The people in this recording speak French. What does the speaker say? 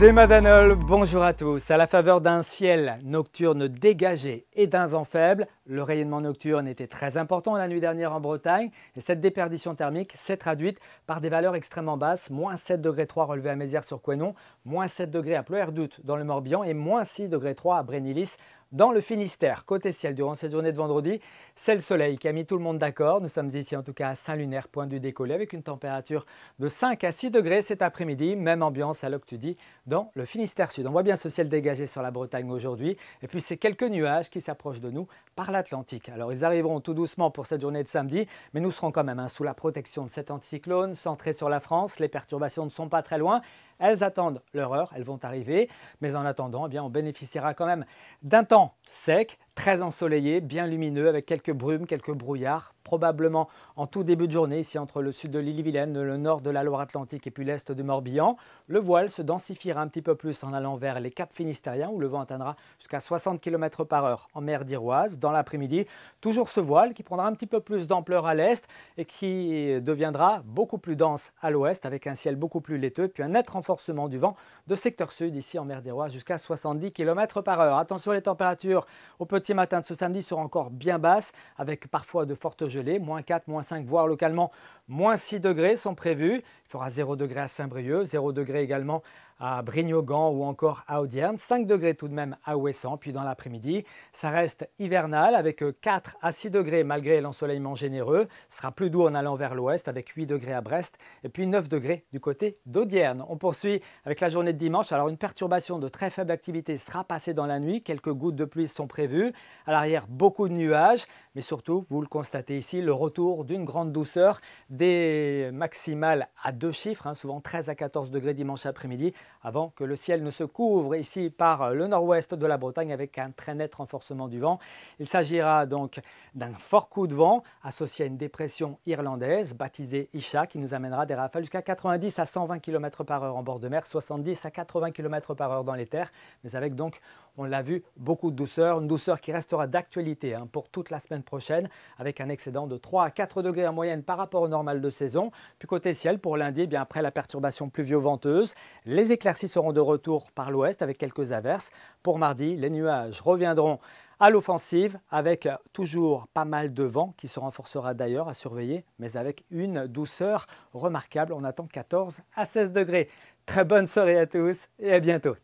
Des Madanol, bonjour à tous. À la faveur d'un ciel nocturne dégagé et d'un vent faible, le rayonnement nocturne était très important la nuit dernière en Bretagne et cette déperdition thermique s'est traduite par des valeurs extrêmement basses, moins 7,3 degrés relevé à Mézières-sur-Couesnon, moins 7 degrés à Pleuherdoute dans le Morbihan et moins 6,3 degrés à Brénilis dans le Finistère. Côté ciel, durant cette journée de vendredi, c'est le soleil qui a mis tout le monde d'accord. Nous sommes ici en tout cas à Saint-Lunaire, point du décollé, avec une température de 5 à 6 degrés cet après-midi. Même ambiance à Loctudie dans le Finistère Sud. On voit bien ce ciel dégagé sur la Bretagne aujourd'hui. Et puis ces quelques nuages qui s'approchent de nous par l'Atlantique. Alors ils arriveront tout doucement pour cette journée de samedi, mais nous serons quand même sous la protection de cet anticyclone centré sur la France. Les perturbations ne sont pas très loin. Elles attendent leur heure, elles vont arriver. Mais en attendant, eh bien, on bénéficiera quand même d'un temps sec, très ensoleillé, bien lumineux, avec quelques brumes, quelques brouillards, probablement en tout début de journée, ici entre le sud de l'Ille-et-Vilaine, le nord de la Loire-Atlantique et puis l'est du Morbihan. Le voile se densifiera un petit peu plus en allant vers les caps finistériens, où le vent atteindra jusqu'à 60 km/h en mer d'Iroise. Dans l'après-midi, toujours ce voile qui prendra un petit peu plus d'ampleur à l'est et qui deviendra beaucoup plus dense à l'ouest, avec un ciel beaucoup plus laiteux, puis un net renforcement du vent de secteur sud, ici en mer d'Iroise, jusqu'à 70 km/h. Attention, les températures au petit matin de ce samedi seront encore bien basses, avec parfois de fortes gelées, moins 4, moins 5, voire localement moins 6 degrés sont prévus. Il fera 0 degré à Saint-Brieuc, 0 degré également à Brignogan ou encore à Audierne, 5 degrés tout de même à Ouessant. Puis dans l'après-midi, ça reste hivernal avec 4 à 6 degrés malgré l'ensoleillement généreux. Ce sera plus doux en allant vers l'ouest avec 8 degrés à Brest et puis 9 degrés du côté d'Audierne. On poursuit avec la journée de dimanche. Alors une perturbation de très faible activité sera passée dans la nuit. Quelques gouttes de pluie sont prévues. À l'arrière, beaucoup de nuages. Mais surtout, vous le constatez ici, le retour d'une grande douceur, des maximales à 2 chiffres, souvent 13 à 14 degrés dimanche après-midi, avant que le ciel ne se couvre ici par le nord-ouest de la Bretagne avec un très net renforcement du vent. Il s'agira donc d'un fort coup de vent associé à une dépression irlandaise baptisée Isha qui nous amènera des rafales jusqu'à 90 à 120 km/h en bord de mer, 70 à 80 km/h dans les terres, mais avec donc, on l'a vu, beaucoup de douceur, une douceur qui restera d'actualité pour toute la semaine prochaine avec un excédent de 3 à 4 degrés en moyenne par rapport au normal de saison. Puis côté ciel, pour lundi, eh bien après la perturbation pluvio-venteuse, les éclaircies seront de retour par l'ouest avec quelques averses. Pour mardi, les nuages reviendront à l'offensive avec toujours pas mal de vent qui se renforcera d'ailleurs à surveiller, mais avec une douceur remarquable. On attend 14 à 16 degrés. Très bonne soirée à tous et à bientôt.